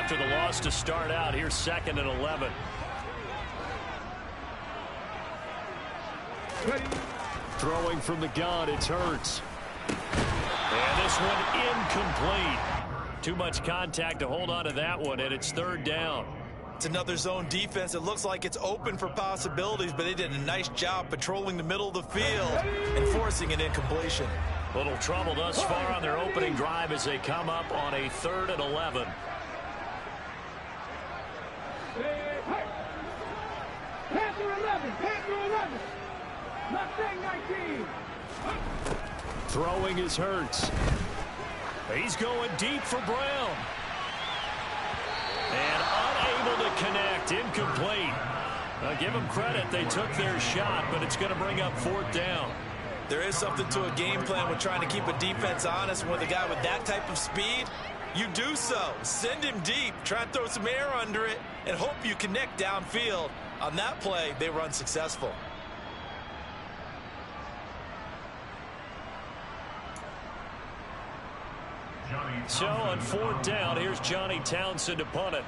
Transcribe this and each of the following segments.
after the loss to start out. Here's 2nd and 11. Throwing from the gun, it's Hurts. And this one incomplete. Too much contact to hold on to that one, and it's 3rd down. It's another zone defense. It looks like it's open for possibilities, but they did a nice job patrolling the middle of the field and forcing an incompletion. Little trouble thus far on their opening drive as they come up on a 3rd and 11. Throwing is Hurts. He's going deep for Brown. And unable to connect. Incomplete. Give them credit. They took their shot, but it's going to bring up 4th down. There is something to a game plan with trying to keep a defense honest. With a guy with that type of speed, you do so. Send him deep. Try and throw some air under it and hope you connect downfield. On that play, they were unsuccessful. So on 4th down, here's Johnny Townsend to punt it.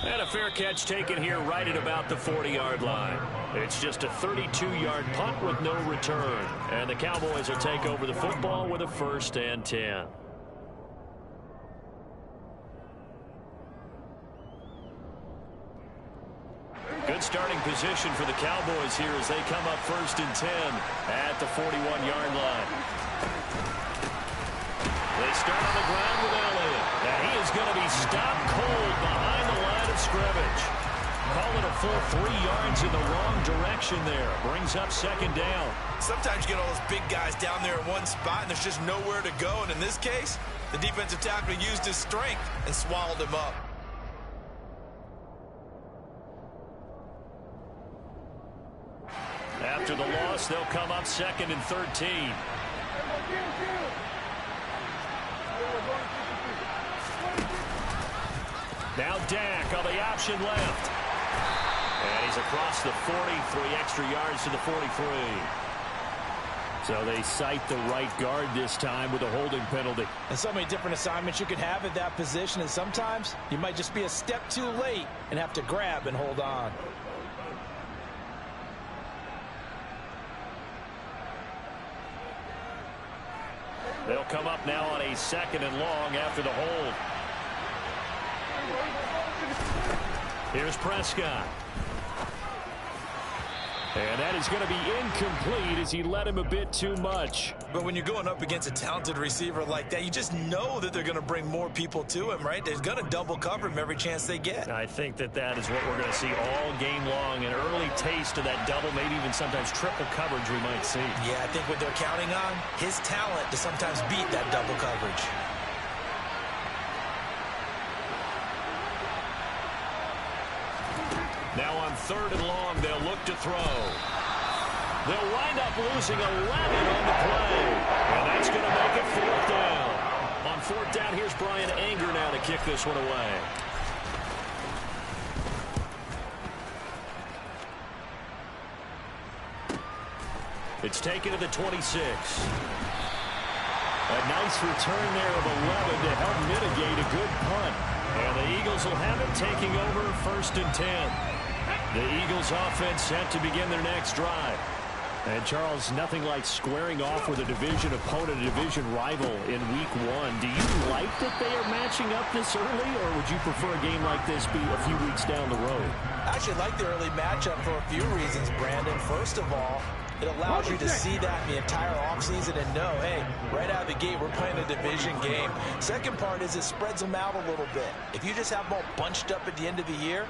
And a fair catch taken here right at about the 40-yard line. It's just a 32-yard punt with no return. And the Cowboys will take over the football with a 1st and 10. Good starting position for the Cowboys here as they come up 1st and 10 at the 41-yard line. They start on the ground with Elliott. And he is going to be stopped cold behind the line of scrimmage. Call it a full 3 yards in the wrong direction there. Brings up 2nd down. Sometimes you get all those big guys down there in one spot and there's just nowhere to go. And in this case, the defensive tackle used his strength and swallowed him up. After the loss, they'll come up 2nd and 13. Now Dak on the option left. And he's across the 40, 3 extra yards to the 43. So they cite the right guard this time with a holding penalty. And so many different assignments you could have at that position, and sometimes you might just be a step too late and have to grab and hold on. They'll come up now on a 2nd and long after the hold. Here's Prescott. And that is going to be incomplete as he led him a bit too much. But when you're going up against a talented receiver like that, you just know that they're going to bring more people to him, right? They're going to double cover him every chance they get. I think that is what we're going to see all game long. An early taste of that double, maybe even sometimes triple coverage we might see. Yeah, I think what they're counting on, his talent to sometimes beat that double coverage. Now on 3rd and long, they'll look to throw. They'll wind up losing 11 on the play. And that's going to make it 4th down. On 4th down, here's Brian Anger now to kick this one away. It's taken to the 26. A nice return there of 11 to help mitigate a good punt. And the Eagles will have it taking over 1st and 10. The Eagles offense set to begin their next drive. And Charles, nothing like squaring off with a division opponent, a division rival in week 1. Do you like that they are matching up this early, or would you prefer a game like this be a few weeks down the road? I actually like the early matchup for a few reasons, Brandon. First of all, it allows you to see that in the entire offseason and know, hey, right out of the gate, we're playing a division game. Second part is it spreads them out a little bit. If you just have them all bunched up at the end of the year,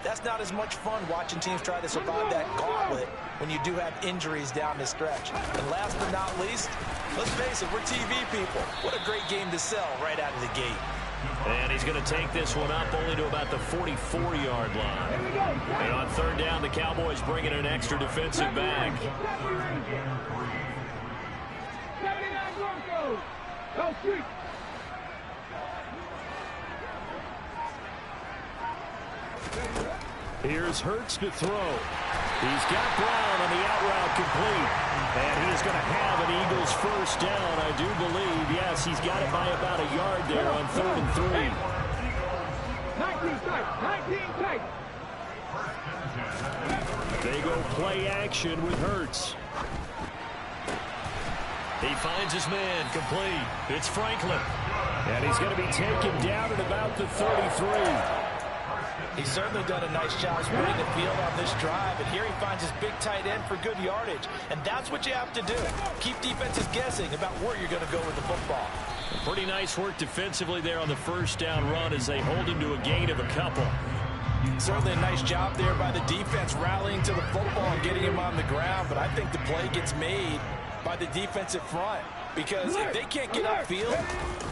that's not as much fun watching teams try to survive that gauntlet when you do have injuries down the stretch. And last but not least, let's face it, we're TV people. What a great game to sell right out of the gate. And he's going to take this one up only to about the 44-yard line. And on 3rd down, the Cowboys bring in an extra defensive back. Here's Hurts to throw. He's got Brown on the out route complete. And he is going to have an Eagles first down, I do believe. Yes, he's got it by about a yard there on 3rd and 3. 19 tight, 19 tight. They go play action with Hurts. He finds his man complete. It's Franklin. And he's going to be taken down at about the 33. He's certainly done a nice job spreading the field on this drive, and here he finds his big tight end for good yardage. And that's what you have to do. Keep defenses guessing about where you're going to go with the football. Pretty nice work defensively there on the first down run as they hold him to a gain of a couple. Certainly a nice job there by the defense rallying to the football and getting him on the ground, but I think the play gets made by the defensive front, because if they can't get upfield,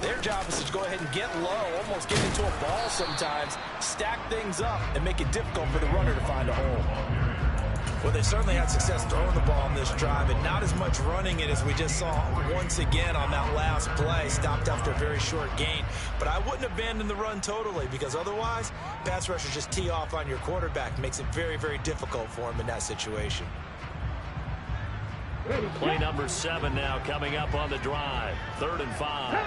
their job is to go ahead and get low, almost get into a ball sometimes, stack things up, and make it difficult for the runner to find a hole. Well, they certainly had success throwing the ball on this drive, and not as much running it as we just saw once again on that last play, stopped after a very short gain. But I wouldn't abandon the run totally, because otherwise, pass rushers just tee off on your quarterback. Makes it very, very difficult for him in that situation. Play number 7 now coming up on the drive. 3rd and 5.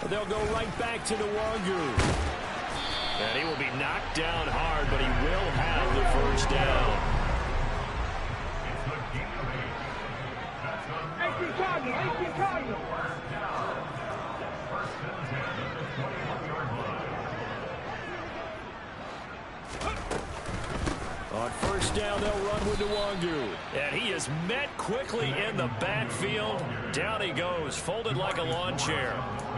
They'll go right back to Nwangu. And he will be knocked down hard, but he will have the first down. 18 Cardinals, 18 Cardinals. On first down, they'll run with Nwangu. And he is met quickly in the backfield. Down he goes, folded like a lawn chair.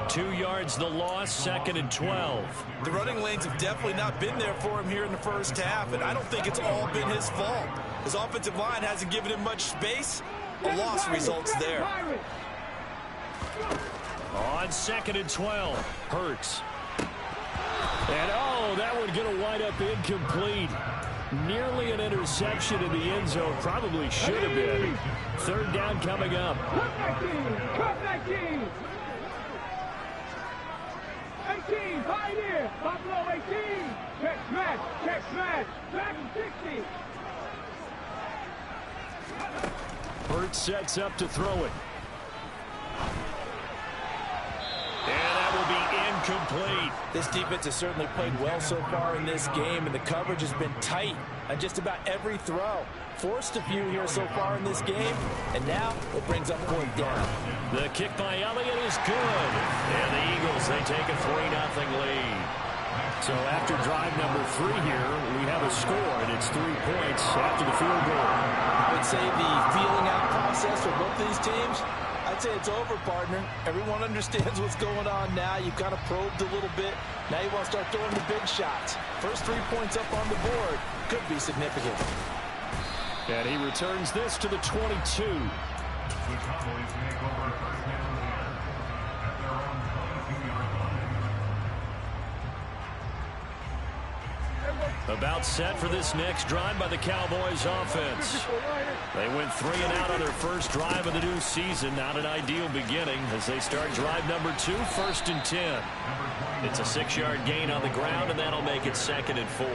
2 yards the loss, 2nd and 12. The running lanes have definitely not been there for him here in the first half, and I don't think it's all been his fault. His offensive line hasn't given him much space. A loss results there. On 2nd and 12, Hurts. And oh, that one going to wind up incomplete. Nearly an interception in the end zone. Probably should have been. 3rd down coming up. Cut that team. 18, Pioneer. Buffalo 18. Check smash, back and 60. Hurts sets up to throw it. And that will be incomplete. This defense has certainly played well so far in this game, and the coverage has been tight on just about every throw. Forced a few here so far in this game, and now it brings up 4th down. The kick by Elliott is good. And the Eagles, they take a 3-0 lead. So after drive number 3 here, we have a score, and it's 3 points after the field goal. I would say the feeling out process for both these teams, I'd say it's over, partner. Everyone understands what's going on now. You've kind of probed a little bit. Now you want to start throwing the big shots. First 3 points up on the board could be significant. And he returns this to the 22. About set for this next drive by the Cowboys offense. They went 3 and out on their first drive of the new season. Not an ideal beginning as they start drive number 2, 1st and 10. It's a 6-yard gain on the ground, and that'll make it 2nd and 4.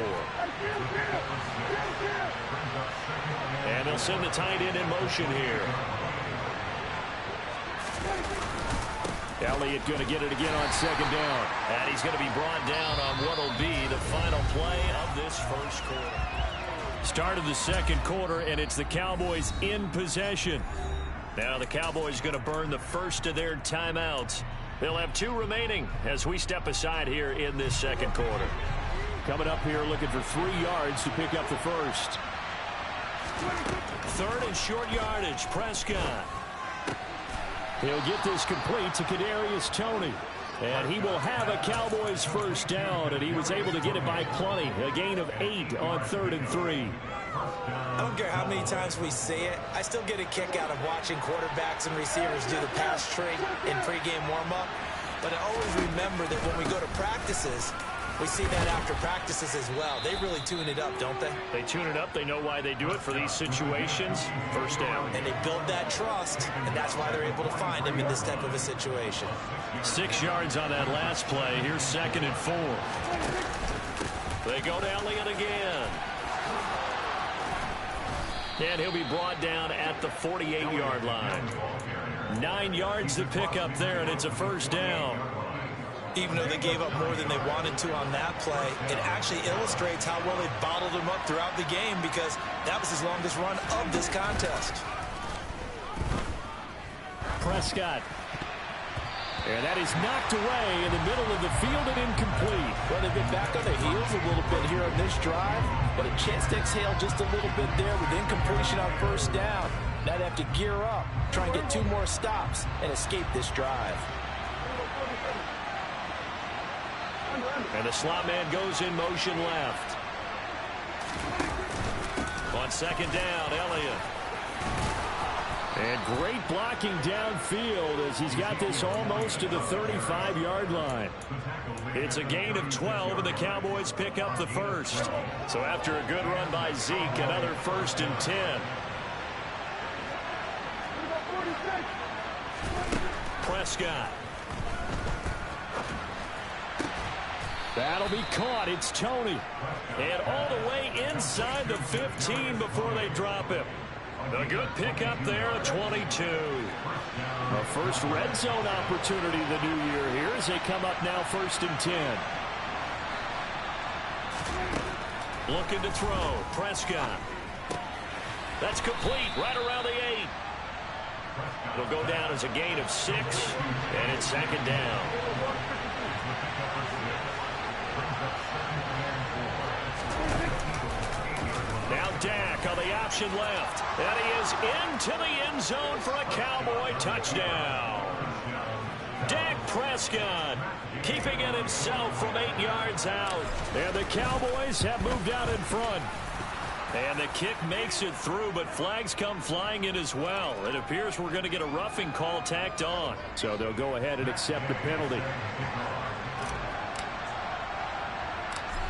And they'll send the tight end in motion here. Elliott going to get it again on 2nd down. And he's going to be brought down on what will be the final play of this first quarter. Start of the 2nd quarter, and it's the Cowboys in possession. Now the Cowboys going to burn the first of their timeouts. They'll have 2 remaining as we step aside here in this 2nd quarter. Coming up here looking for 3 yards to pick up the first. 3rd and short yardage, Prescott. He'll get this complete to Kadarius Toney. And he will have a Cowboys first down, and he was able to get it by plenty. A gain of 8 on 3rd and 3. I don't care how many times we say it, I still get a kick out of watching quarterbacks and receivers do the pass trick in pregame warm-up. But I always remember that when we go to practices, We see that after practices as well. They really tune it up, don't they? They tune it up. They know why they do it for these situations. First down. And they build that trust, and that's why they're able to find him in this type of a situation. 6 yards on that last play. Here's 2nd and 4. They go to Elliott again. And he'll be brought down at the 48-yard line. 9 yards to pick up there, and it's a first down. Even though they gave up more than they wanted to on that play, it actually illustrates how well they bottled him up throughout the game because that was his longest run of this contest. Prescott. And that is knocked away in the middle of the field and incomplete. Well, they've been back on their heels a little bit here on this drive, but a chance to exhale just a little bit there with incompletion on first down. Now they have to gear up, try and get 2 more stops, and escape this drive. And the slot man goes in motion left. On 2nd down, Elliott. And great blocking downfield as he's got this almost to the 35-yard line. It's a gain of 12, and the Cowboys pick up the first. So after a good run by Zeke, another 1st and 10. Prescott. That'll be caught. It's Toney. And all the way inside the 15 before they drop him. A good pickup there at 22. A first red zone opportunity the new year here as they come up now 1st and 10. Looking to throw. Prescott. That's complete right around the 8. It'll go down as a gain of 6, and it's 2nd down. Now Dak on the option left. And he is into the end zone for a Cowboy touchdown. Dak Prescott keeping it himself from 8 yards out. And the Cowboys have moved out in front. And the kick makes it through, but flags come flying in as well. It appears we're going to get a roughing call tacked on. So they'll go ahead and accept the penalty.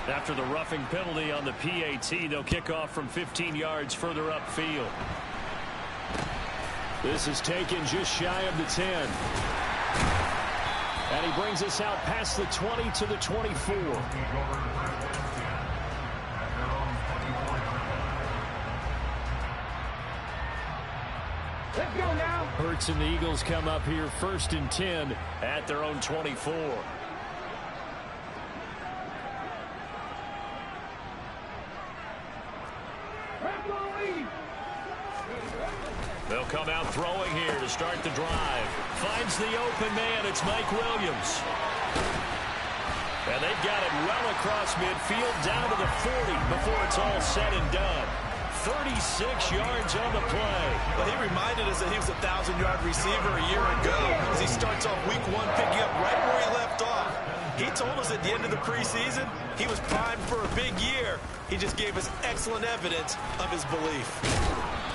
After the roughing penalty on the PAT, they'll kick off from 15 yards further upfield. This is taken just shy of the 10. And he brings us out past the 20 to the 24. Let's go now. Hurts and the Eagles come up here 1st and 10 at their own 24. They'll come out throwing here to start the drive. Finds the open man. It's Mike Williams. And they've got it well across midfield down to the 40 before it's all said and done. 36 yards on the play. But he reminded us that he was a 1,000-yard receiver a year ago as he starts off week 1 picking up right where he left off. He told us at the end of the preseason he was primed for a big year. He just gave us excellent evidence of his belief.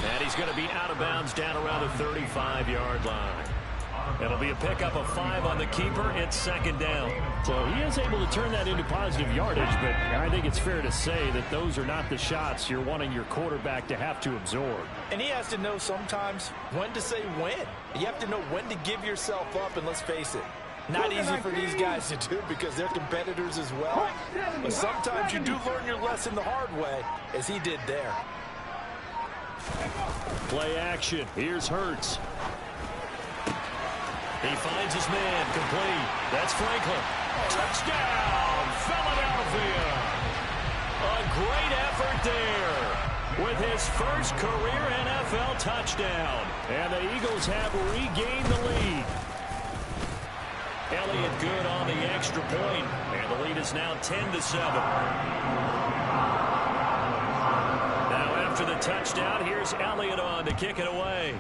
And he's going to be out of bounds down around the 35-yard line. It'll be a pickup of 5 on the keeper. It's 2nd down. So he is able to turn that into positive yardage, but I think it's fair to say that those are not the shots you're wanting your quarterback to have to absorb. And he has to know sometimes when to say when. You have to know when to give yourself up, and let's face it, not easy for these guys to do because they're competitors as well. But sometimes you do learn your lesson the hard way, as he did there. Play action. Here's Hurts. He finds his man, complete. That's Franklin. Touchdown, Philadelphia. A great effort there with his first career NFL touchdown. And the Eagles have regained the lead. Elliott good on the extra point, and the lead is now 10-7. Now after the touchdown, here's Elliott on to kick it away.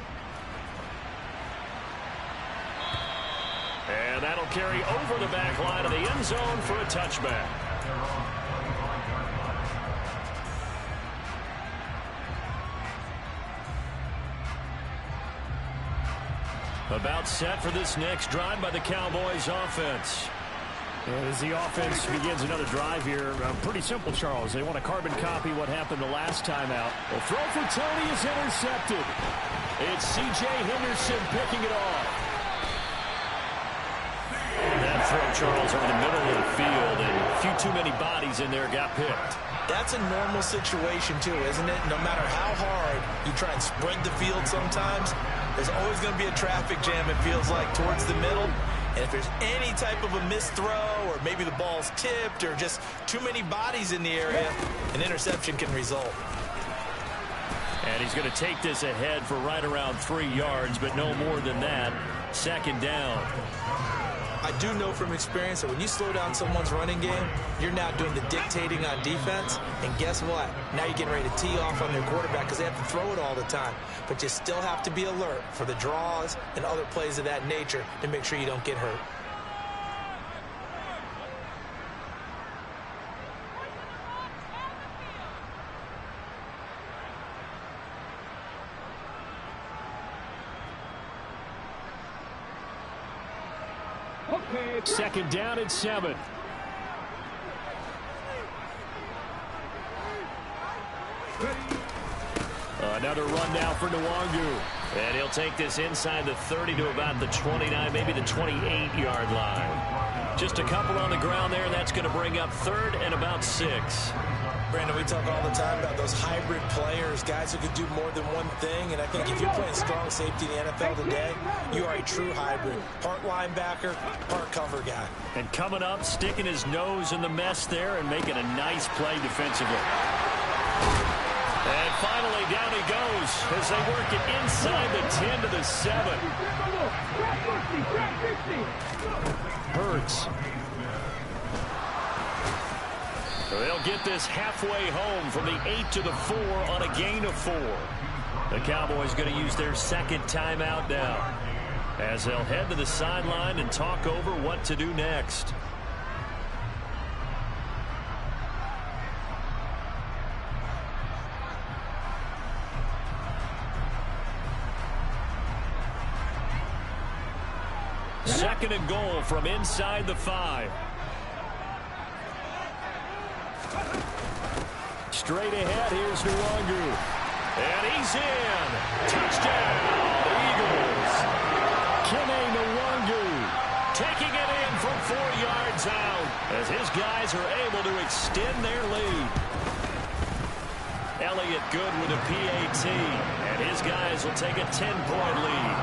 And that'll carry over the back line of the end zone for a touchback. About set for this next drive by the Cowboys offense. And as the offense begins another drive here, pretty simple, Charles. They want to carbon copy what happened the last time out. The throw for Tony is intercepted. It's C.J. Henderson picking it off. That throw, Charles, over the middle of the field, and a few too many bodies in there got picked. That's a normal situation, too, isn't it? No matter how hard you try and spread the field sometimes, there's always going to be a traffic jam, it feels like, towards the middle. And if there's any type of a missed throw or maybe the ball's tipped or just too many bodies in the area, an interception can result. And he's going to take this ahead for right around 3 yards, but no more than that. Second down. I do know from experience that when you slow down someone's running game, you're now doing the dictating on defense. And guess what? Now you're getting ready to tee off on their quarterback because they have to throw it all the time. But you still have to be alert for the draws and other plays of that nature to make sure you don't get hurt. Second down and 7. Another run now for Nwangu. And he'll take this inside the 30 to about the 29, maybe the 28-yard line. Just a couple on the ground there, and that's going to bring up third and about 6. Brandon, we talk all the time about those hybrid players, guys who can do more than one thing. And I think if you're playing strong safety in the NFL today, you are a true hybrid. Part linebacker, part cover guy. And coming up, sticking his nose in the mess there and making a nice play defensively. And finally, down he goes as they work it inside the 10 to the 7. Hurts. They'll get this halfway home from the 8 to the 4 on a gain of 4. The Cowboys going to use their second timeout now as they'll head to the sideline and talk over what to do next. Second and goal from inside the 5. Straight ahead, here's Nwangu. And he's in. Touchdown, the Eagles. Kene Nwangu taking it in from 4 yards out as his guys are able to extend their lead. Elliott good with a PAT, and his guys will take a 10-point lead.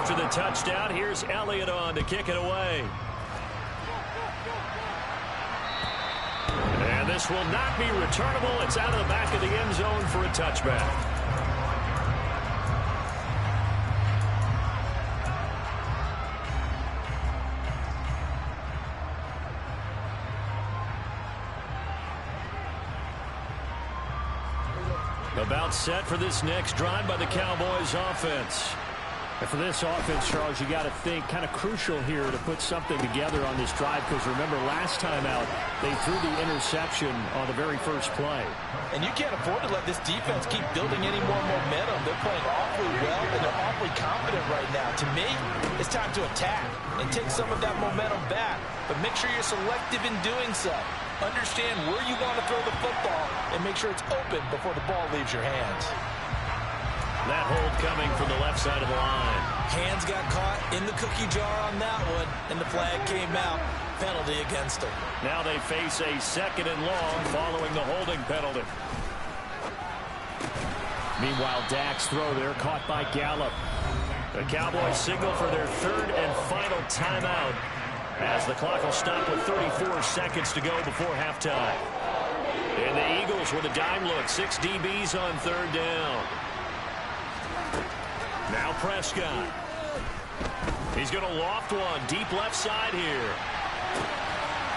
After the touchdown, here's Elliott on to kick it away. And this will not be returnable. It's out of the back of the end zone for a touchback. About set for this next drive by the Cowboys offense. And for this offense, Charles, you got to think kind of crucial here to put something together on this drive because remember last time out they threw the interception on the very first play. And you can't afford to let this defense keep building any more momentum. They're playing awfully well and they're awfully confident right now. To me, it's time to attack and take some of that momentum back. But make sure you're selective in doing so. Understand where you want to throw the football and make sure it's open before the ball leaves your hands. That hold coming from the left side of the line. Hands got caught in the cookie jar on that one, and the flag came out. Penalty against them. Now they face a second and long following the holding penalty. Meanwhile, Dak's throw there caught by Gallup. The Cowboys signal for their third and final timeout as the clock will stop with 34 seconds to go before halftime. And the Eagles with a dime look. 6 DBs on third down. Now Prescott. He's going to loft one deep left side here.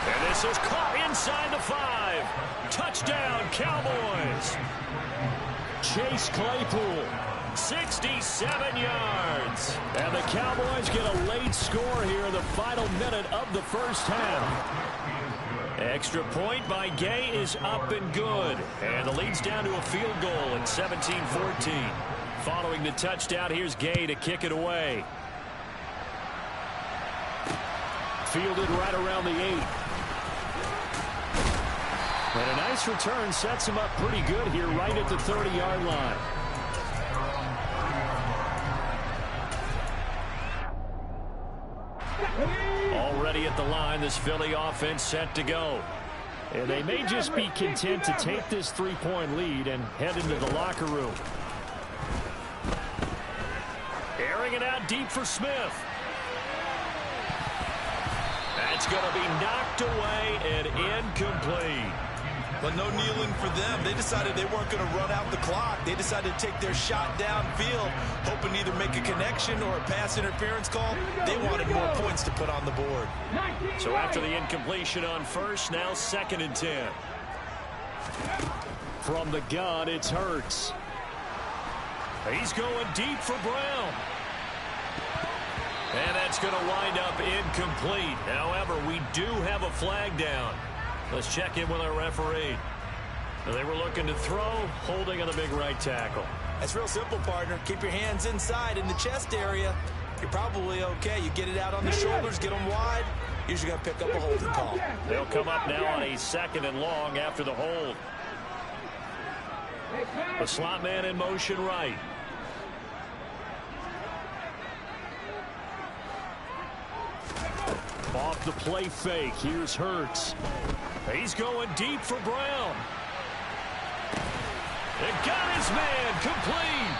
And this is caught inside the 5. Touchdown, Cowboys. Chase Claypool, 67 yards. And the Cowboys get a late score here in the final minute of the first half. Extra point by Gay is up and good. And the lead's down to a field goal at 17-14. Following the touchdown, here's Gay to kick it away. Fielded right around the 8. And a nice return sets him up pretty good here right at the 30-yard line. Already at the line, this Philly offense set to go. And they may just be content to take this 3-point lead and head into the locker room. Airing it out deep for Smith. That's going to be knocked away and incomplete. But no kneeling for them. They decided they weren't going to run out the clock. They decided to take their shot downfield, hoping to either make a connection or a pass interference call. They wanted more points to put on the board. So after the incompletion on first, now 2nd and 10. From the gun, it's Hurts. He's going deep for Brown. And that's going to wind up incomplete. However, we do have a flag down. Let's check in with our referee. They were looking to throw, holding on the big right tackle. That's real simple, partner. Keep your hands inside in the chest area. You're probably okay. You get it out on the shoulders, get them wide. Usually going to pick up a holding call. They'll come up now on a 2nd and long after the hold. The slot man in motion right. Off the play fake. Here's Hurts. He's going deep for Brown. It got his man complete.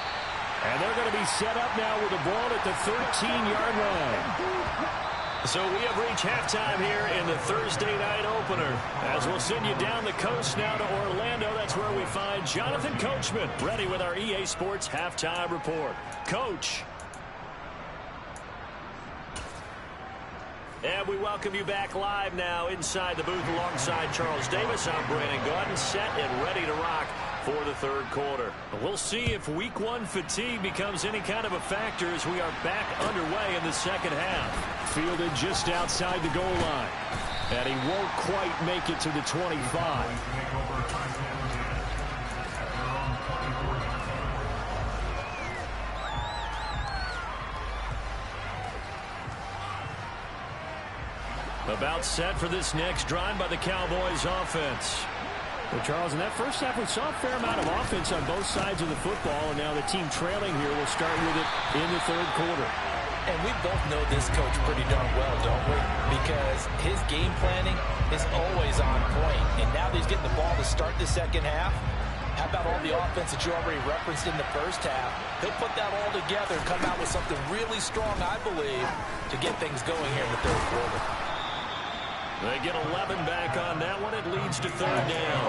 And they're going to be set up now with the ball at the 13-yard line. So we have reached halftime here in the Thursday night opener. As we'll send you down the coast now to Orlando. That's where we find Jonathan Coachman ready with our EA Sports halftime report. Coach. And we welcome you back live now inside the booth alongside Charles Davis. I'm Brandon Gaudin, set and ready to rock for the 3rd quarter. We'll see if week 1 fatigue becomes any kind of a factor as we are back underway in the 2nd half. Fielded just outside the goal line. And he won't quite make it to the 25. About set for this next drive by the Cowboys offense. Well, Charles, in that first half, we saw a fair amount of offense on both sides of the football, and now the team trailing here will start with it in the 3rd quarter. And we both know this coach pretty darn well, don't we? Because his game planning is always on point. And now that he's getting the ball to start the 2nd half, how about all the offense that you already referenced in the first half? He'll put that all together and come out with something really strong, I believe, to get things going here in the 3rd quarter. They get 11 back on that one. It leads to 3rd down.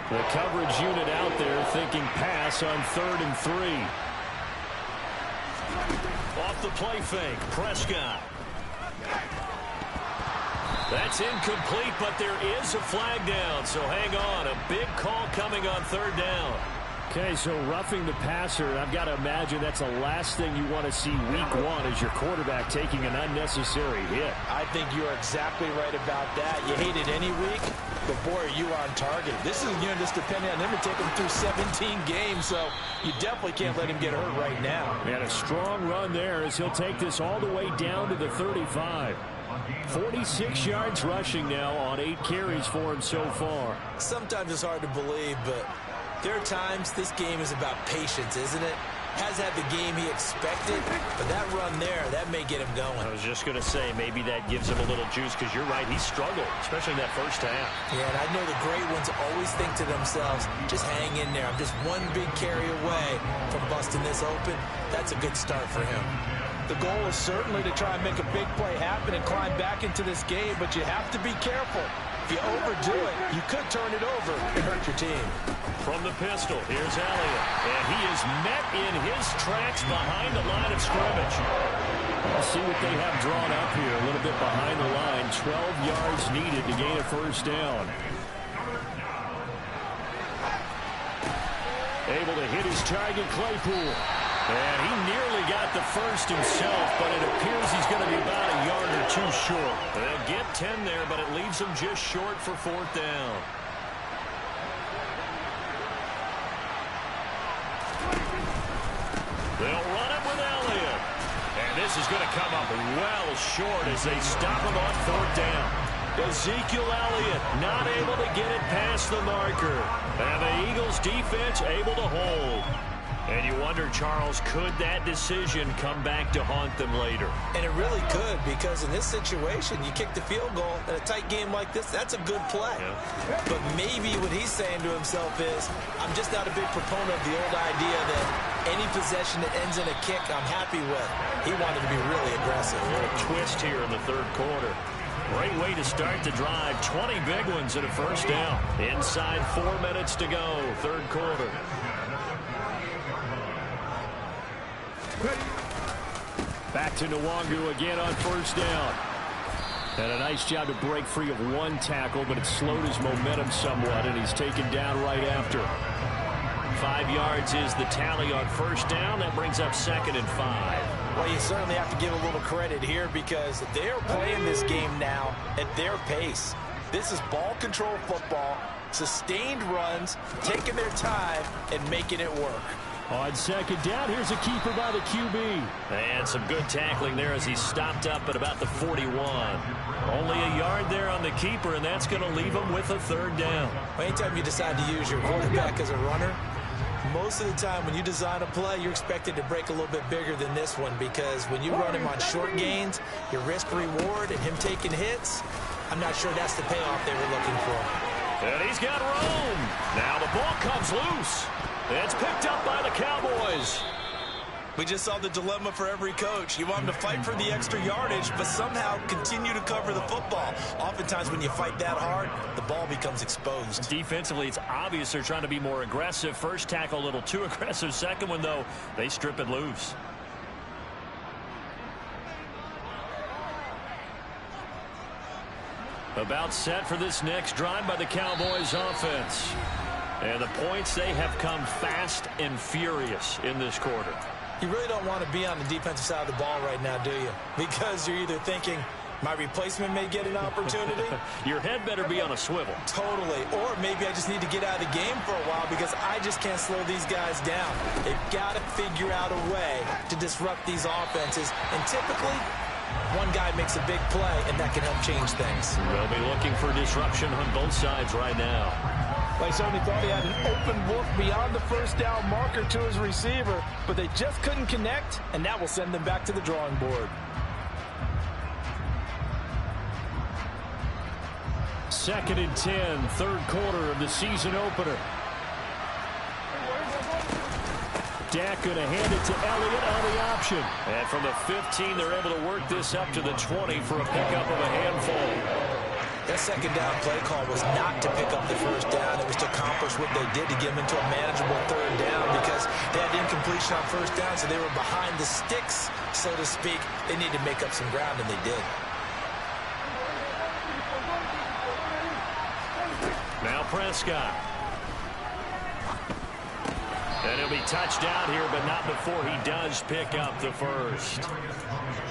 The coverage unit out there thinking pass on 3rd and 3. Off the play fake, Prescott. That's incomplete, but there is a flag down, so hang on. A big call coming on 3rd down. Okay, so roughing the passer, I've got to imagine that's the last thing you want to see week 1 as your quarterback taking an unnecessary hit. I think you're exactly right about that. You hate it any week, but boy, are you on target. This is just depending on him to take him through 17 games, so you definitely can't let him get hurt right now. And a strong run there as he'll take this all the way down to the 35. 46 yards rushing now on 8 carries for him so far. Sometimes it's hard to believe, but there are times this game is about patience, isn't it? Has had the game he expected, but that run there, that may get him going. I was just going to say, maybe that gives him a little juice, because you're right, he struggled, especially in that first half. Yeah, and I know the great ones always think to themselves, just hang in there. I'm just one big carry away from busting this open. That's a good start for him. The goal is certainly to try and make a big play happen and climb back into this game, but you have to be careful. If you overdo it, you could turn it over and hurt your team. From the pistol, here's Elliott. And he is met in his tracks behind the line of scrimmage. Let's see what they have drawn up here. A little bit behind the line. 12 yards needed to gain a 1st down. Able to hit his target, Claypool. And he nearly got the first himself, but it appears he's going to be about a yard or 2 short. They'll get 10 there, but it leaves him just short for 4th down. is going to come up well short as they stop him on 4th down. Ezekiel Elliott not able to get it past the marker. And the Eagles defense able to hold. And you wonder, Charles, could that decision come back to haunt them later? And it really could, because in this situation, you kick the field goal in a tight game like this, that's a good play. Yeah. But maybe what he's saying to himself is, I'm just not a big proponent of the old idea that any possession that ends in a kick I'm happy with. He wanted to be really aggressive. A little twist here in the 3rd quarter. Great way to start the drive. 20 big ones at a 1st down. Inside 4 minutes to go, 3rd quarter. Back to Nwangu again on 1st down. And a nice job to break free of one tackle, but it slowed his momentum somewhat, and he's taken down right after. 5 yards is the tally on 1st down. That brings up 2nd and 5. Well, you certainly have to give a little credit here because they're playing this game now at their pace. This is ball control football, sustained runs, taking their time, and making it work. On 2nd down, here's a keeper by the QB. And some good tackling there as he stopped up at about the 41. Only a yard there on the keeper, and that's going to leave him with a 3rd down. Anytime you decide to use your quarterback as a runner, most of the time when you design a play, you're expected to break a little bit bigger than this one, because when you run him on short gains, your risk-reward and him taking hits, I'm not sure that's the payoff they were looking for. And he's got room. Now the ball comes loose. It's picked up by the Cowboys. We just saw the dilemma for every coach. You want them to fight for the extra yardage, but somehow continue to cover the football. Oftentimes when you fight that hard, the ball becomes exposed. Defensively, it's obvious they're trying to be more aggressive. First tackle a little too aggressive. Second one, though, they strip it loose. About set for this next drive by the Cowboys offense. And the points, they have come fast and furious in this quarter. You really don't want to be on the defensive side of the ball right now, do you? Because you're either thinking, my replacement may get an opportunity. Your head better be on a swivel. Totally. Or maybe I just need to get out of the game for a while because I just can't slow these guys down. They've got to figure out a way to disrupt these offenses. And typically, one guy makes a big play, and that can help change things. They'll be looking for disruption on both sides right now. They certainly thought he had an open look beyond the 1st down marker to his receiver, but they just couldn't connect, and that will send them back to the drawing board. 2nd and 10, 3rd quarter of the season opener. Dak going to hand it to Elliott on the option. And from the 15, they're able to work this up to the 20 for a pickup of a handful. That 2nd down play call was not to pick up the 1st down. It was to accomplish what they did to get them into a manageable 3rd down because they had incompletion on 1st down, so they were behind the sticks, so to speak. They needed to make up some ground, and they did. Now Prescott. And he'll be touched out here, but not before he does pick up the 1st.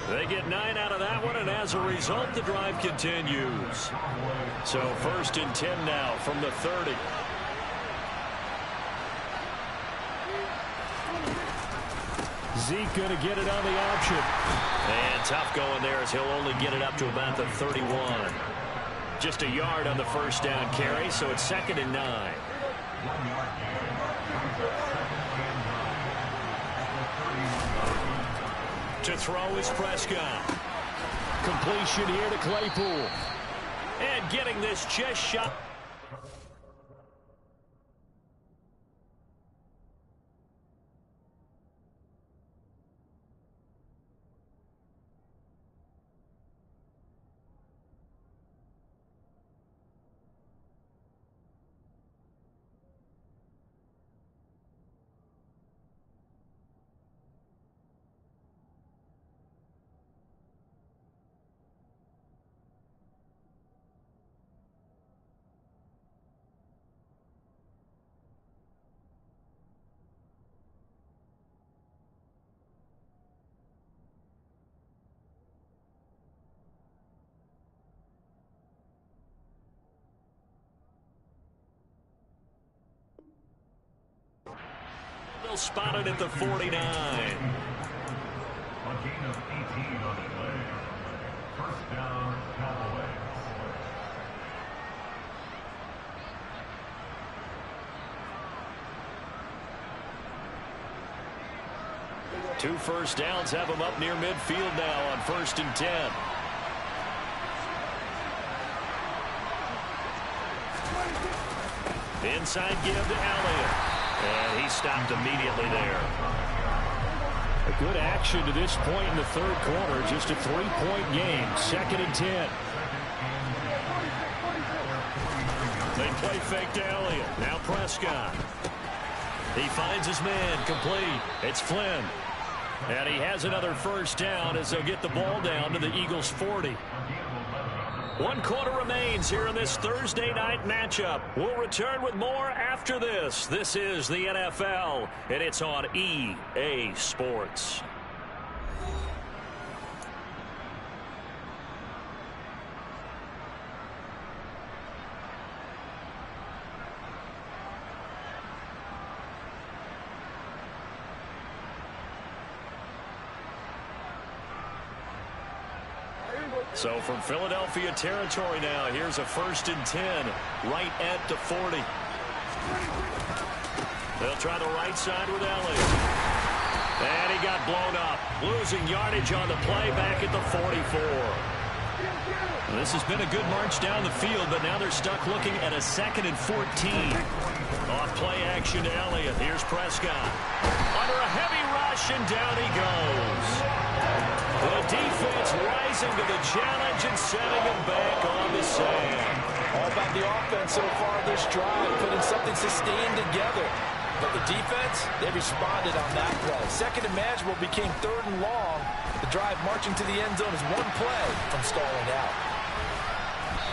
They get 9 out of that one, and as a result, the drive continues. So 1st and 10 now from the 30. Zeke going to get it on the option. And tough going there as he'll only get it up to about the 31. Just a yard on the 1st down carry, so it's 2nd and 9. To throw is Prescott. Completion here to Claypool. And getting this chest shot. Spotted at the 49. Gain of 18 on the play. First down, Cowboys. Two first downs have them up near midfield now on 1st and 10. Inside give to Elliott. And he stopped immediately there. A good action to this point in the third quarter. Just a 3-point game. 2nd and 10. They play fake to Elliott. Now Prescott. He finds his man complete. It's Flynn. And he has another first down as they'll get the ball down to the Eagles' 40. 1 quarter remains here in this Thursday night matchup. We'll return with more after this. This is the NFL, and it's on EA Sports. So from Philadelphia territory now, here's a 1st and 10 right at the 40. They'll try the right side with Elliott. And he got blown up, losing yardage on the play back at the 44. This has been a good march down the field, but now they're stuck looking at a 2nd and 14. Off play action to Elliott. Here's Prescott. Under a heavy rush, and down he goes. The defense rising to the challenge and sending him back on the sand. All about the offense so far this drive, putting something sustained together. But the defense, they responded on that play. 2nd and manageable became 3rd and long. The drive marching to the end zone is 1 play from stalling out.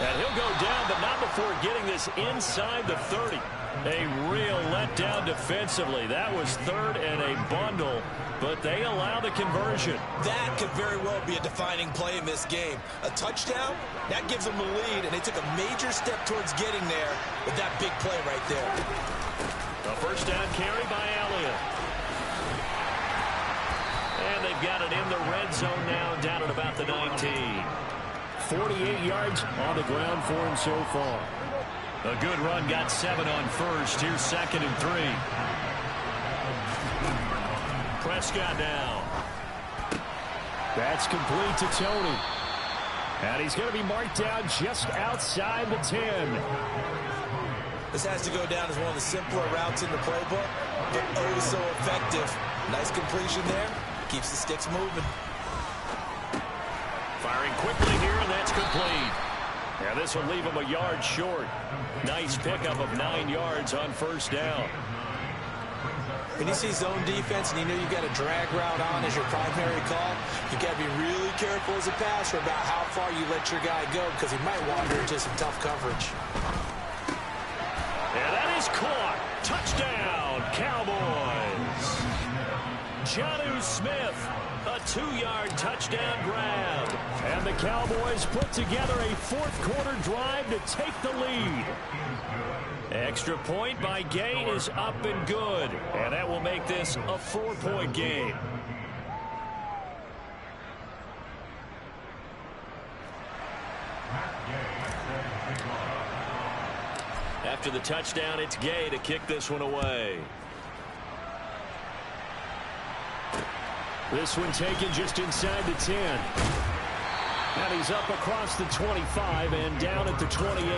And he'll go down, but not before getting this inside the 30. A real letdown defensively. That was 3rd and a bundle, but they allow the conversion. That could very well be a defining play in this game. A touchdown, that gives them the lead, and they took a major step towards getting there with that big play right there. A first down carry by Elliott. And they've got it in the red zone now, down at about the 19. 48 yards on the ground for him so far. A good run, got 7 on first. Here's 2nd and 3. Prescott now. That's complete to Tony. And he's going to be marked down just outside the 10. This has to go down as one of the simpler routes in the playbook, but oh so effective. Nice completion there. Keeps the sticks moving. Firing quickly here, and that's complete. Yeah, this will leave him a yard short. Nice pickup of 9 yards on first down. When you see zone defense and you know you've got a drag route on as your primary call, you've got to be really careful as a passer about how far you let your guy go because he might wander into some tough coverage. And that is caught. Touchdown, Cowboys. Jonnu Smith, a 2-yard touchdown grab. And the Cowboys put together a 4th quarter drive to take the lead. Extra point by Gay is up and good. And that will make this a 4-point game. After the touchdown, it's Gay to kick this one away. This one taken just inside the 10. And he's up across the 25 and down at the 28.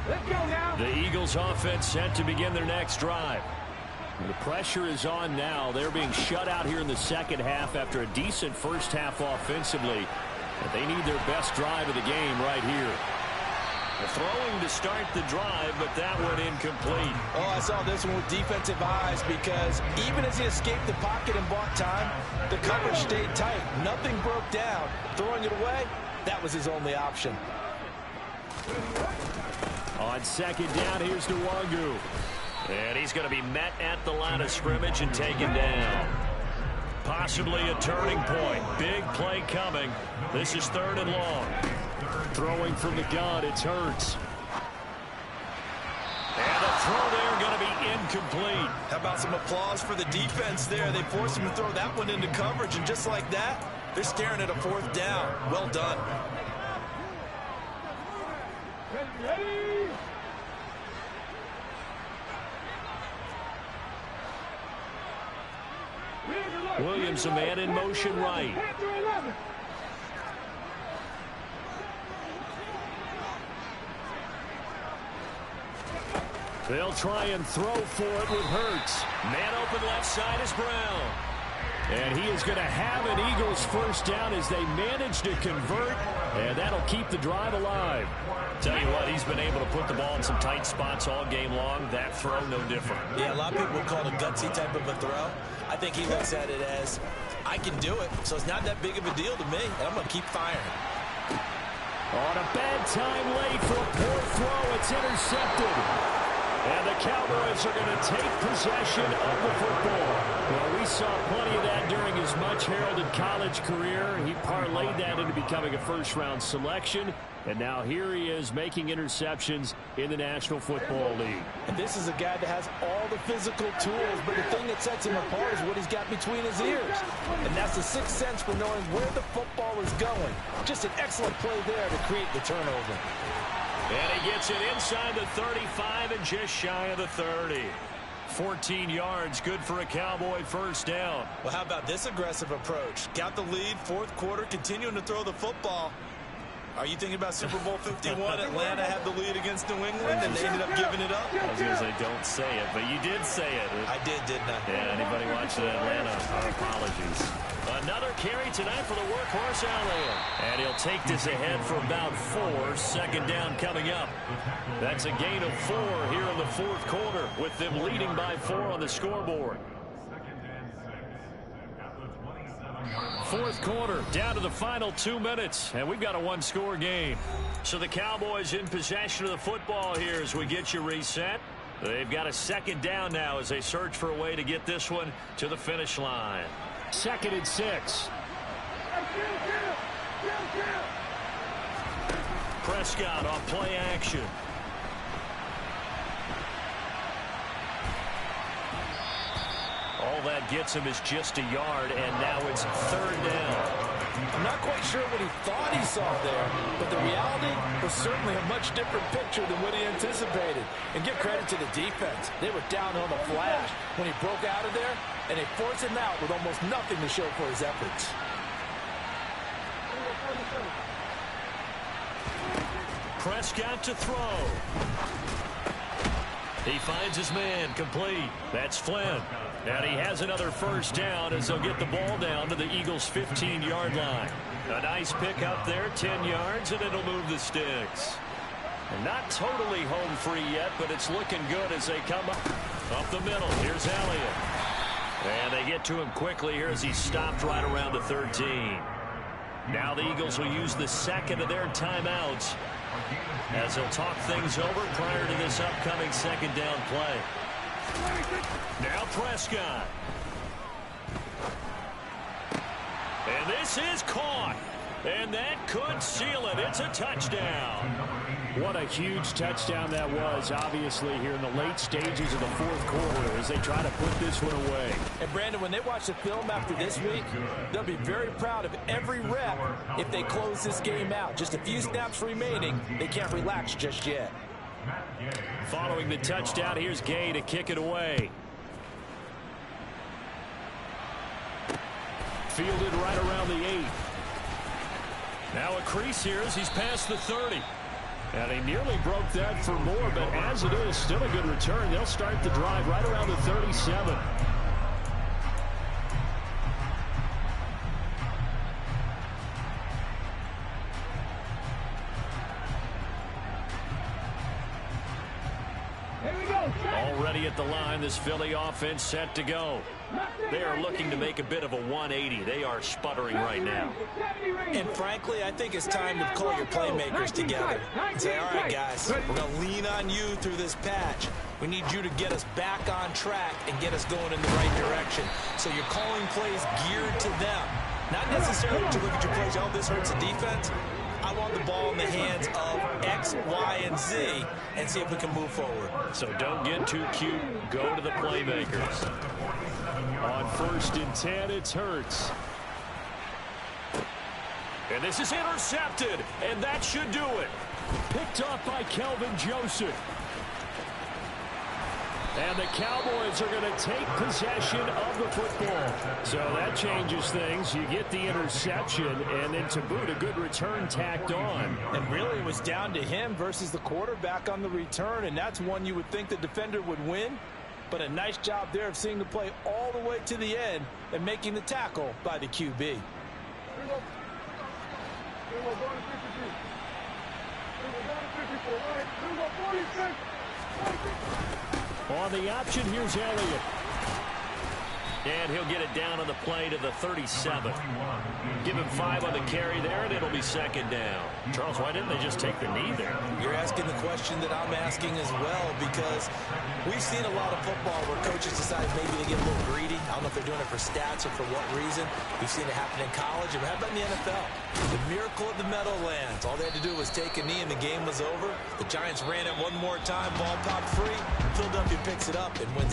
Let's go now. The Eagles offense set to begin their next drive. The pressure is on now. They're being shut out here in the second half after a decent first half offensively. But they need their best drive of the game right here. Throwing to start the drive, but that went incomplete. Oh, I saw this one with defensive eyes because even as he escaped the pocket and bought time, the coverage stayed tight. Nothing broke down. Throwing it away, that was his only option. On second down, here's Nwangu. And he's going to be met at the line of scrimmage and taken down. Possibly a turning point. Big play coming. This is 3rd and long. Throwing from the gun, it's Hurts. throw there going to be incomplete. How about some applause for the defense there? They forced him to throw that one into coverage, and just like that, they're staring at a 4th down. Well done. Ready? Williams, a man in motion right. They'll try and throw for it with Hurts. Man open left side is Brown. And he is going to have an Eagles first down as they manage to convert, and that'll keep the drive alive. Tell you what, he's been able to put the ball in some tight spots all game long. That throw, no different. Yeah, a lot of people would call it a gutsy type of a throw. I think he looks at it as, I can do it, so it's not that big of a deal to me, and I'm going to keep firing. On a bad time late for a poor throw, it's intercepted. And the Cowboys are going to take possession of the football. Well, we saw plenty of that during his much-heralded college career. He parlayed that into becoming a first-round selection. And now here he is making interceptions in the National Football League. And this is a guy that has all the physical tools, but the thing that sets him apart is what he's got between his ears. And that's the sixth sense for knowing where the football is going. Just an excellent play there to create the turnover. And he gets it inside the 35 and just shy of the 30. 14 yards, good for a Cowboy first down. Well, how about this aggressive approach? Got the lead, 4th quarter, continuing to throw the football. Are you thinking about Super Bowl 51? Atlanta had the lead against New England, and they ended up giving it up? I was going to say, don't say it, but you did say it. I did, didn't I? Yeah, anybody watching Atlanta, our apologies. Another carry tonight for the workhorse Elliott. And he'll take this ahead for about 4. 2nd down coming up. That's a gain of 4 here in the 4th quarter, with them leading by 4 on the scoreboard. 4th quarter, down to the final 2 minutes, and we've got a 1-score game. So the Cowboys in possession of the football here as we get you reset. They've got a 2nd down now as they search for a way to get this one to the finish line. 2nd and 6. Prescott on play action. All that gets him is just a yard, and now it's 3rd down. I'm not quite sure what he thought he saw there, but the reality was certainly a much different picture than what he anticipated. And give credit to the defense. They were down on the flash when he broke out of there, and they forced him out with almost nothing to show for his efforts. Prescott to throw. He finds his man complete. That's Flynn. And he has another first down as they'll get the ball down to the Eagles' 15-yard line. A nice pick up there, 10 yards, and it'll move the sticks. And not totally home free yet, but it's looking good as they come up the middle. Here's Elliott. And they get to him quickly here as he stopped right around the 13. Now the Eagles will use the 2nd of their timeouts as they'll talk things over prior to this upcoming 2nd down play. Now Prescott. And this is caught. And that could seal it. It's a touchdown. What a huge touchdown that was, obviously, here in the late stages of the 4th quarter as they try to put this one away. And, Brandon, when they watch the film after this week, they'll be very proud of every rep if they close this game out. Just a few snaps remaining. They can't relax just yet. Following the touchdown, here's Gay to kick it away. Fielded right around the 8. Now a crease here as he's past the 30. And he nearly broke that for more, but as it is, still a good return. They'll start the drive right around the 37. Already at the line, this Philly offense set to go. They are looking to make a bit of a 180. They are sputtering right now. And frankly, I think it's time to call your playmakers together and say, all right, guys, we're going to lean on you through this patch. We need you to get us back on track and get us going in the right direction. So you're calling plays geared to them. Not necessarily to look at your plays, oh, this hurts the defense. I want have the ball in the hands of X, Y, and Z and see if we can move forward. So don't get too cute. Go to the playmakers. On 1st and 10, it's Hurts. And this is intercepted, and that should do it. Picked off by Kelvin Joseph. And the Cowboys are going to take possession of the football. So that changes things. You get the interception, and then to boot, a good return tacked on. And really, it was down to him versus the quarterback on the return, and that's one you would think the defender would win. But a nice job there of seeing the play all the way to the end and making the tackle by the QB. On the option, here's Elliott. And he'll get it down on the play to the 37. Give him 5 on the carry there, and it'll be 2nd down. Charles, why didn't they just take the knee there? You're asking the question that I'm asking as well, because we've seen a lot of football where coaches decide maybe they get a little greedy. I don't know if they're doing it for stats or for what reason. We've seen it happen in college, and how about in the NFL? The miracle of the Meadowlands. All they had to do was take a knee, and the game was over. The Giants ran it one more time. Ball popped free. Philadelphia picks it up and wins.